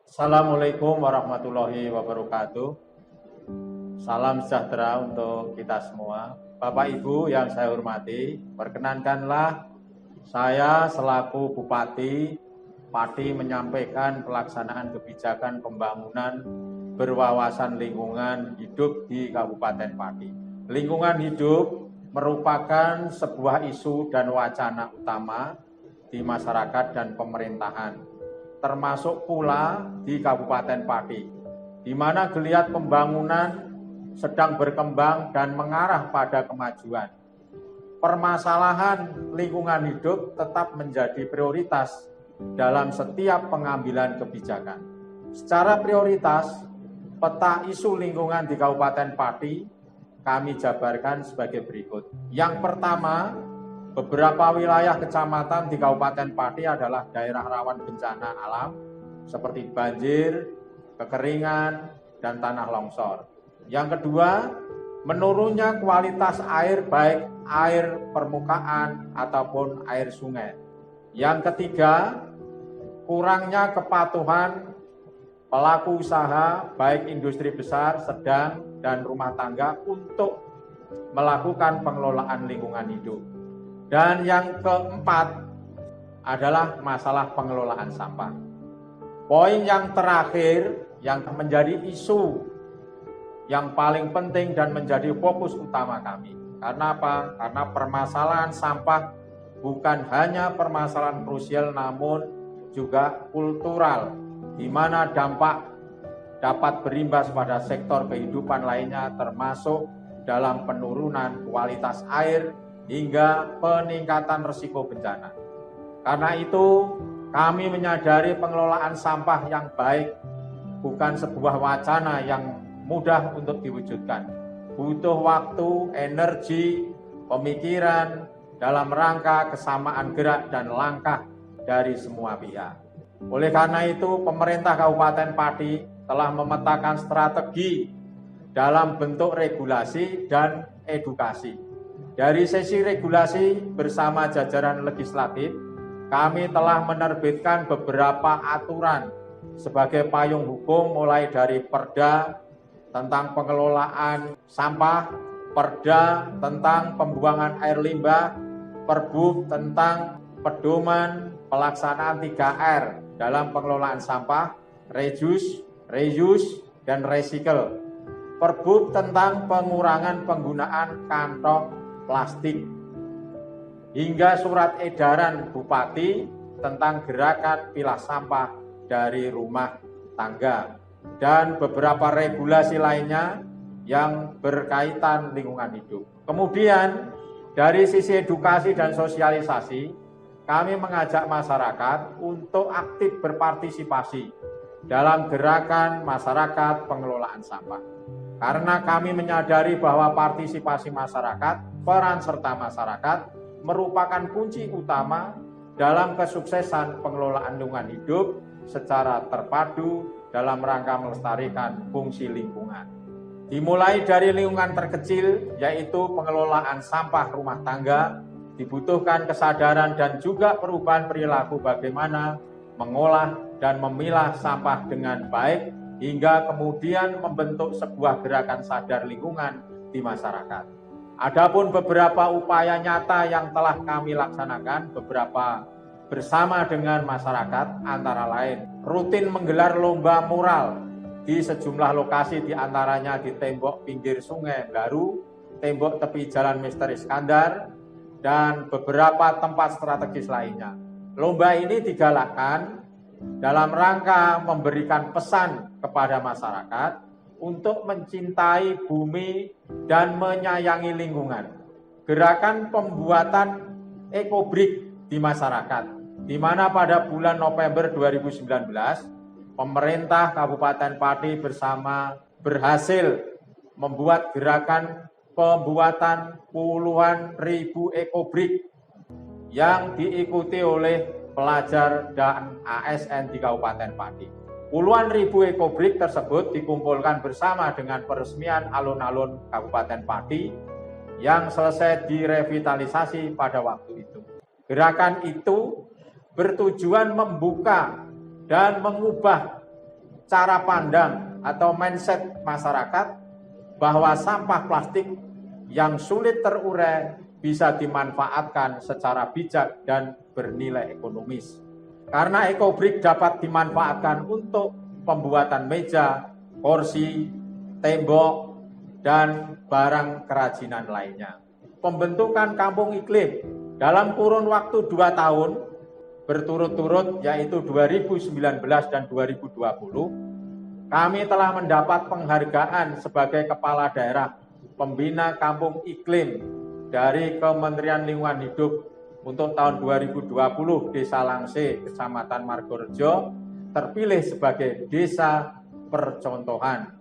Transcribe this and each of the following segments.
Assalamualaikum warahmatullahi wabarakatuh. Salam sejahtera untuk kita semua. Bapak Ibu yang saya hormati, perkenankanlah saya selaku Bupati Pati menyampaikan pelaksanaan kebijakan pembangunan berwawasan lingkungan hidup di Kabupaten Pati. Lingkungan hidup merupakan sebuah isu dan wacana utama di masyarakat dan pemerintahan, termasuk pula di Kabupaten Pati, di mana geliat pembangunan sedang berkembang dan mengarah pada kemajuan. Permasalahan lingkungan hidup tetap menjadi prioritas dalam setiap pengambilan kebijakan. Secara prioritas, peta isu lingkungan di Kabupaten Pati kami jabarkan sebagai berikut. Yang pertama, beberapa wilayah kecamatan di Kabupaten Pati adalah daerah rawan bencana alam seperti banjir, kekeringan, dan tanah longsor. Yang kedua, menurunnya kualitas air baik air permukaan ataupun air sungai. Yang ketiga, kurangnya kepatuhan pelaku usaha baik industri besar, sedang, dan rumah tangga untuk melakukan pengelolaan lingkungan hidup. Dan yang keempat adalah masalah pengelolaan sampah. Poin yang terakhir yang menjadi isu yang paling penting dan menjadi fokus utama kami. Karena apa? Karena permasalahan sampah bukan hanya permasalahan krusial namun juga kultural, di mana dampak dapat berimbas pada sektor kehidupan lainnya termasuk dalam penurunan kualitas air hingga peningkatan risiko bencana. Karena itu, kami menyadari pengelolaan sampah yang baik bukan sebuah wacana yang mudah untuk diwujudkan. Butuh waktu, energi, pemikiran dalam rangka kesamaan gerak dan langkah dari semua pihak. Oleh karena itu, pemerintah Kabupaten Pati telah memetakan strategi dalam bentuk regulasi dan edukasi. Dari sisi regulasi bersama jajaran legislatif, kami telah menerbitkan beberapa aturan sebagai payung hukum mulai dari Perda tentang pengelolaan sampah, Perda tentang pembuangan air limbah, Perbub tentang pedoman pelaksanaan 3R dalam pengelolaan sampah, reduce, reuse, dan recycle. Perbub tentang pengurangan penggunaan kantong plastik, hingga surat edaran Bupati tentang gerakan pilah sampah dari rumah tangga, dan beberapa regulasi lainnya yang berkaitan lingkungan hidup. Kemudian, dari sisi edukasi dan sosialisasi, kami mengajak masyarakat untuk aktif berpartisipasi dalam gerakan masyarakat pengelolaan sampah. Karena kami menyadari bahwa partisipasi masyarakat, peran serta masyarakat merupakan kunci utama dalam kesuksesan pengelolaan lingkungan hidup secara terpadu dalam rangka melestarikan fungsi lingkungan. Dimulai dari lingkungan terkecil, yaitu pengelolaan sampah rumah tangga, dibutuhkan kesadaran dan juga perubahan perilaku bagaimana mengolah dan memilah sampah dengan baik, hingga kemudian membentuk sebuah gerakan sadar lingkungan di masyarakat. Adapun beberapa upaya nyata yang telah kami laksanakan beberapa bersama dengan masyarakat, antara lain rutin menggelar lomba mural di sejumlah lokasi, diantaranya di tembok pinggir Sungai Baru, tembok tepi Jalan Mr. Iskandar, dan beberapa tempat strategis lainnya. Lomba ini digalakkan dalam rangka memberikan pesan kepada masyarakat untuk mencintai bumi dan menyayangi lingkungan. Gerakan pembuatan ekobrik di masyarakat, di mana pada bulan November 2019, pemerintah Kabupaten Pati bersama berhasil membuat gerakan pembuatan puluhan ribu ekobrik yang diikuti oleh pelajar dan ASN di Kabupaten Pati. Puluhan ribu ekobrik tersebut dikumpulkan bersama dengan peresmian alun-alun Kabupaten Pati yang selesai direvitalisasi pada waktu itu. Gerakan itu bertujuan membuka dan mengubah cara pandang atau mindset masyarakat bahwa sampah plastik yang sulit terurai bisa dimanfaatkan secara bijak dan bernilai ekonomis. Karena EcoBrick dapat dimanfaatkan untuk pembuatan meja, kursi, tembok, dan barang kerajinan lainnya. Pembentukan kampung iklim dalam kurun waktu 2 tahun berturut-turut yaitu 2019 dan 2020, kami telah mendapat penghargaan sebagai Kepala Daerah Pembina Kampung Iklim dari Kementerian Lingkungan Hidup untuk tahun 2020. Desa Langse, Kecamatan Margorejo, terpilih sebagai desa percontohan.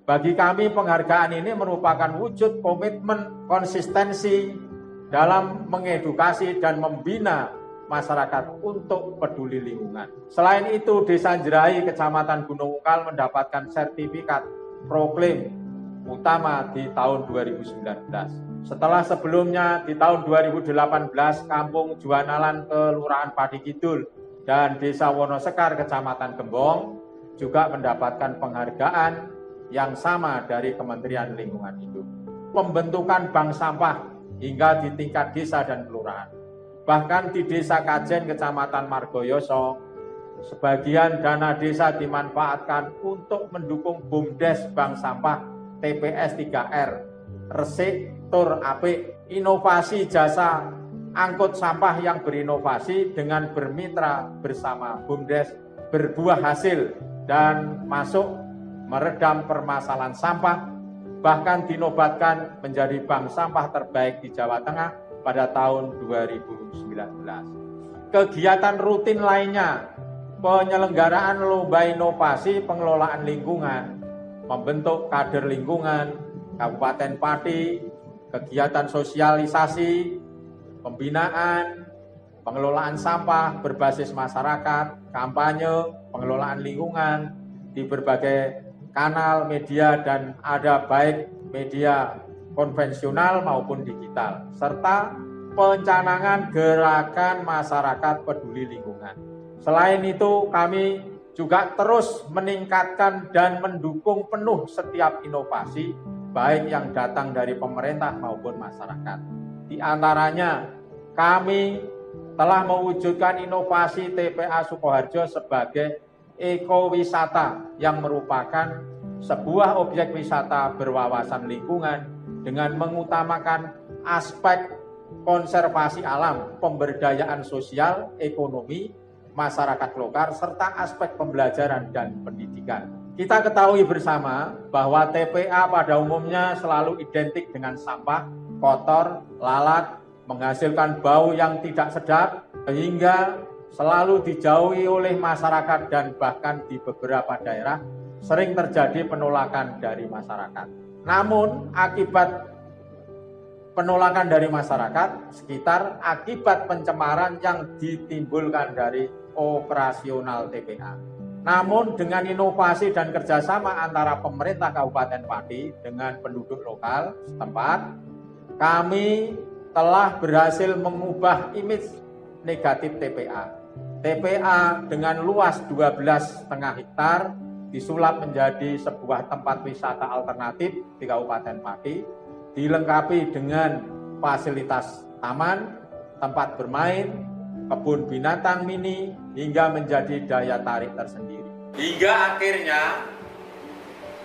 Bagi kami penghargaan ini merupakan wujud komitmen konsistensi dalam mengedukasi dan membina masyarakat untuk peduli lingkungan. Selain itu, Desa Jerai, Kecamatan Gunung Ungkal mendapatkan sertifikat Proklaim utama di tahun 2019. Setelah sebelumnya di tahun 2018, Kampung Juanalan, Kelurahan Padi Kidul, dan Desa Wonosekar, Kecamatan Gembong juga mendapatkan penghargaan yang sama dari Kementerian Lingkungan Hidup. Pembentukan bank sampah hingga di tingkat desa dan kelurahan. Bahkan di Desa Kajen, Kecamatan Margoyoso, sebagian dana desa dimanfaatkan untuk mendukung BUMDes Bank Sampah TPS 3R, Resik Tur Apik, inovasi jasa angkut sampah yang berinovasi dengan bermitra bersama BUMDes berbuah hasil dan masuk meredam permasalahan sampah, bahkan dinobatkan menjadi bank sampah terbaik di Jawa Tengah pada tahun 2019. Kegiatan rutin lainnya, penyelenggaraan lomba inovasi pengelolaan lingkungan, membentuk kader lingkungan Kabupaten Pati, kegiatan sosialisasi, pembinaan, pengelolaan sampah berbasis masyarakat, kampanye, pengelolaan lingkungan di berbagai kanal media dan ada baik media konvensional maupun digital, serta pencanangan gerakan masyarakat peduli lingkungan. Selain itu, kami juga terus meningkatkan dan mendukung penuh setiap inovasi, baik yang datang dari pemerintah maupun masyarakat. Di antaranya, kami telah mewujudkan inovasi TPA Sukoharjo sebagai ekowisata yang merupakan sebuah objek wisata berwawasan lingkungan dengan mengutamakan aspek konservasi alam, pemberdayaan sosial, ekonomi, masyarakat lokal, serta aspek pembelajaran dan pendidikan. Kita ketahui bersama bahwa TPA pada umumnya selalu identik dengan sampah, kotor, lalat, menghasilkan bau yang tidak sedap, sehingga selalu dijauhi oleh masyarakat dan bahkan di beberapa daerah sering terjadi penolakan dari masyarakat. Namun akibat penolakan dari masyarakat sekitar akibat pencemaran yang ditimbulkan dari operasional TPA. Namun dengan inovasi dan kerjasama antara pemerintah Kabupaten Pati dengan penduduk lokal setempat, kami telah berhasil mengubah image negatif TPA. TPA dengan luas 12,5 hektar disulap menjadi sebuah tempat wisata alternatif di Kabupaten Pati, dilengkapi dengan fasilitas taman, tempat bermain, kebun binatang mini, hingga menjadi daya tarik tersendiri. Hingga akhirnya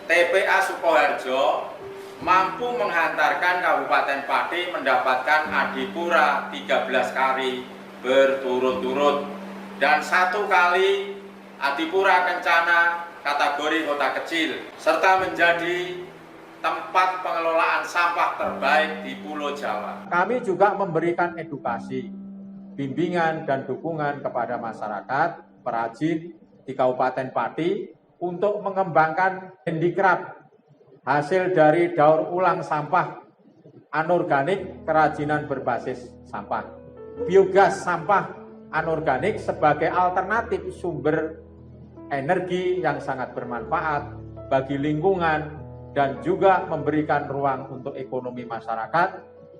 TPA Sukoharjo mampu menghantarkan Kabupaten Pati mendapatkan adipura 13 kali berturut-turut dan 1 kali adipura kencana kategori kota kecil, serta menjadi tempat pengelolaan sampah terbaik di Pulau Jawa. Kami juga memberikan edukasi, bimbingan dan dukungan kepada masyarakat perajin di Kabupaten Pati untuk mengembangkan handicraft hasil dari daur ulang sampah anorganik kerajinan berbasis sampah. Biogas sampah anorganik sebagai alternatif sumber energi yang sangat bermanfaat bagi lingkungan dan juga memberikan ruang untuk ekonomi masyarakat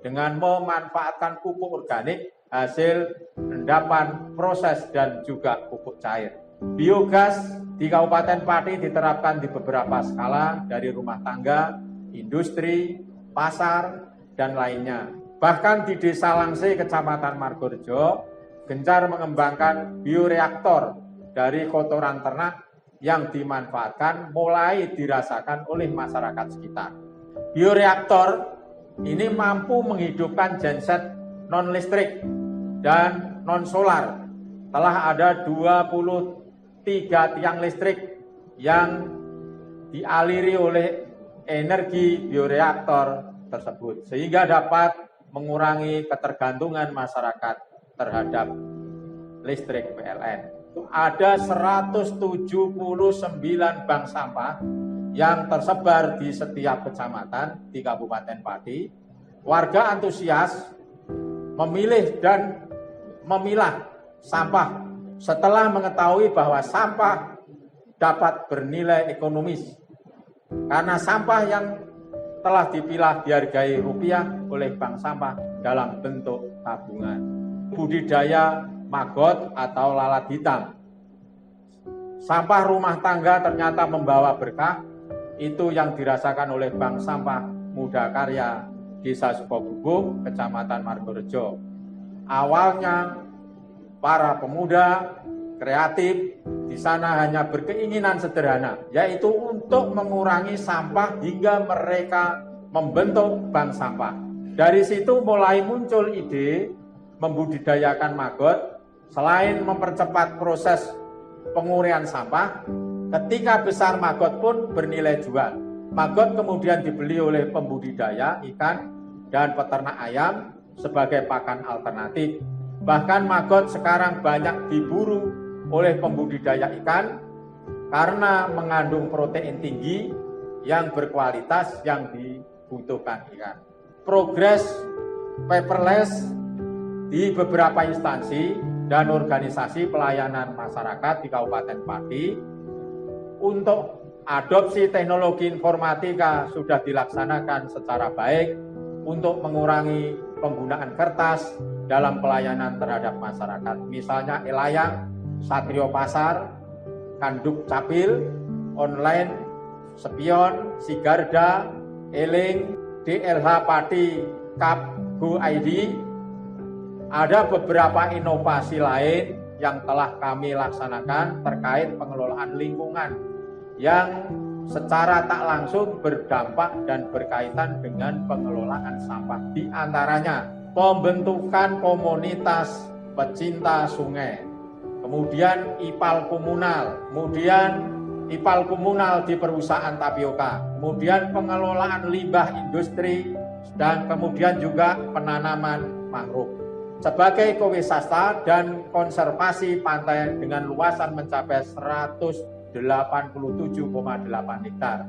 dengan memanfaatkan pupuk organik hasil endapan proses dan juga pupuk cair. Biogas di Kabupaten Pati diterapkan di beberapa skala dari rumah tangga, industri, pasar, dan lainnya. Bahkan di Desa Langse, Kecamatan Margorejo, gencar mengembangkan bioreaktor dari kotoran ternak yang dimanfaatkan mulai dirasakan oleh masyarakat sekitar. Bioreaktor ini mampu menghidupkan genset non-listrik dan non-solar. Telah ada 23 tiang listrik yang dialiri oleh energi bioreaktor tersebut, sehingga dapat mengurangi ketergantungan masyarakat terhadap listrik PLN. Ada 179 bank sampah yang tersebar di setiap kecamatan di Kabupaten Pati. Warga antusias memilih dan memilah sampah setelah mengetahui bahwa sampah dapat bernilai ekonomis. Karena sampah yang telah dipilah dihargai rupiah oleh bank sampah dalam bentuk tabungan. Budidaya maggot atau lalat hitam. Sampah rumah tangga ternyata membawa berkah. Itu yang dirasakan oleh Bank Sampah Muda Karya Desa Sukobubuk, Kecamatan Margorejo. Awalnya para pemuda kreatif di sana hanya berkeinginan sederhana, yaitu untuk mengurangi sampah hingga mereka membentuk bank sampah. Dari situ mulai muncul ide membudidayakan maggot. Selain mempercepat proses penguraian sampah, ketika besar maggot pun bernilai jual. Maggot kemudian dibeli oleh pembudidaya ikan dan peternak ayam sebagai pakan alternatif. Bahkan maggot sekarang banyak diburu oleh pembudidaya ikan karena mengandung protein tinggi yang berkualitas yang dibutuhkan ikan. Progres paperless di beberapa instansi dan organisasi pelayanan masyarakat di Kabupaten Pati untuk adopsi teknologi informatika sudah dilaksanakan secara baik untuk mengurangi penggunaan kertas dalam pelayanan terhadap masyarakat. Misalnya Elayang, Satrio Pasar, Kanduk Capil, Online, Spion, Sigarda, Eling, DLH Pati, Kap, Go ID. Ada beberapa inovasi lain yang telah kami laksanakan terkait pengelolaan lingkungan yang secara tak langsung berdampak dan berkaitan dengan pengelolaan sampah. Di antaranya pembentukan komunitas pecinta sungai, kemudian IPAL komunal di perusahaan tapioka, kemudian pengelolaan limbah industri, dan kemudian juga penanaman mangrove. Sebagai ekowisata dan konservasi pantai dengan luasan mencapai 187,8 hektar.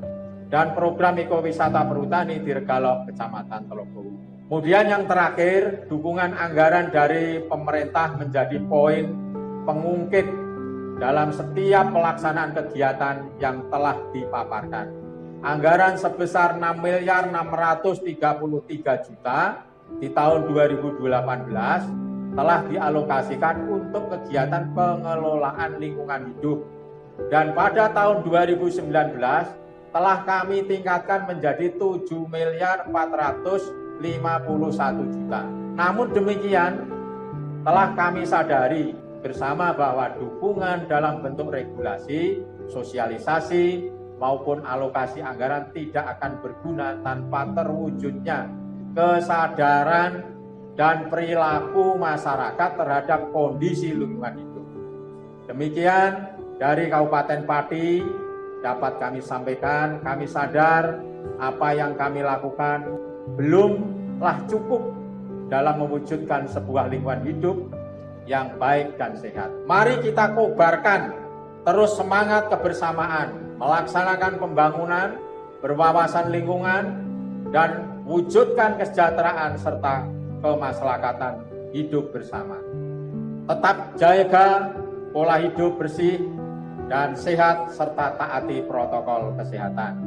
Dan program ekowisata perhutani di Regalok, Kecamatan Telogowu. Kemudian yang terakhir, dukungan anggaran dari pemerintah menjadi poin pengungkit dalam setiap pelaksanaan kegiatan yang telah dipaparkan. Anggaran sebesar 6.633.000.000 di tahun 2018 telah dialokasikan untuk kegiatan pengelolaan lingkungan hidup. Dan pada tahun 2019 telah kami tingkatkan menjadi 7.451.000.000. Namun demikian, telah kami sadari bersama bahwa dukungan dalam bentuk regulasi, sosialisasi, maupun alokasi anggaran tidak akan berguna tanpa terwujudnya kesadaran dan perilaku masyarakat terhadap kondisi lingkungan hidup. Demikian dari Kabupaten Pati dapat kami sampaikan, kami sadar apa yang kami lakukan belumlah cukup dalam mewujudkan sebuah lingkungan hidup yang baik dan sehat. Mari kita kobarkan terus semangat kebersamaan, melaksanakan pembangunan, berwawasan lingkungan, dan wujudkan kesejahteraan serta kemaslahatan hidup bersama. Tetap jaga pola hidup bersih dan sehat serta taati protokol kesehatan.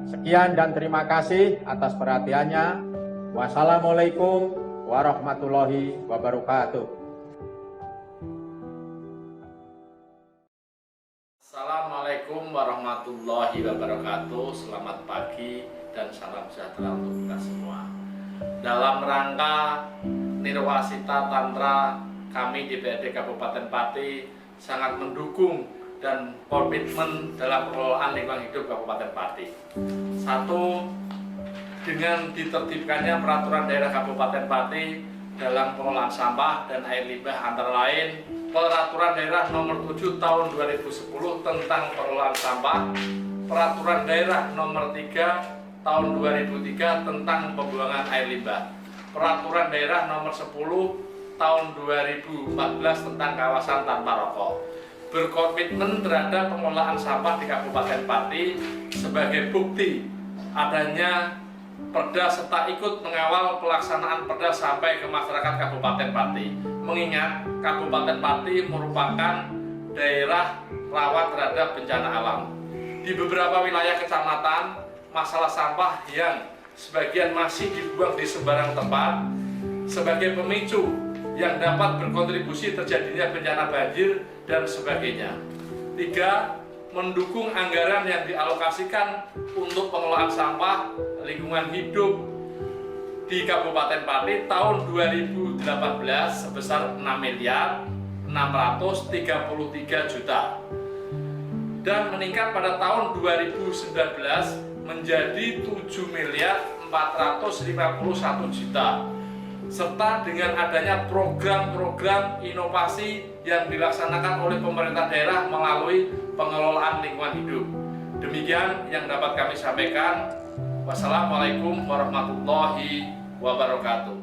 Sekian dan terima kasih atas perhatiannya. Wassalamualaikum warahmatullahi wabarakatuh. warahmatullahi wabarakatuh. Selamat pagi dan salam sejahtera untuk kita semua. Dalam rangka Nirwasita Tantra, kami di DPRD Kabupaten Pati sangat mendukung dan komitmen dalam pengelolaan lingkungan hidup Kabupaten Pati. Satu, dengan ditertibkannya peraturan daerah Kabupaten Pati dalam pengelolaan sampah dan air limbah, antara lain Peraturan Daerah Nomor 7 Tahun 2010 tentang pengelolaan sampah, Peraturan Daerah Nomor 3 Tahun 2003 tentang pembuangan air limbah, Peraturan Daerah Nomor 10 Tahun 2014 tentang kawasan tanpa rokok. Berkomitmen terhadap pengelolaan sampah di Kabupaten Pati sebagai bukti adanya Perda serta ikut mengawal pelaksanaan Perda sampai ke masyarakat Kabupaten Pati. Mengingat Kabupaten Pati merupakan daerah rawan terhadap bencana alam. Di beberapa wilayah kecamatan, masalah sampah yang sebagian masih dibuang di sembarang tempat sebagai pemicu yang dapat berkontribusi terjadinya bencana banjir dan sebagainya. 3. Mendukung anggaran yang dialokasikan untuk pengelolaan sampah lingkungan hidup di Kabupaten Pati tahun 2018 sebesar 6.633 juta dan meningkat pada tahun 2019 menjadi 7.451 juta, serta dengan adanya program-program inovasi yang dilaksanakan oleh pemerintah daerah melalui pengelolaan lingkungan hidup. Demikian yang dapat kami sampaikan. Wassalamualaikum warahmatullahi wabarakatuh.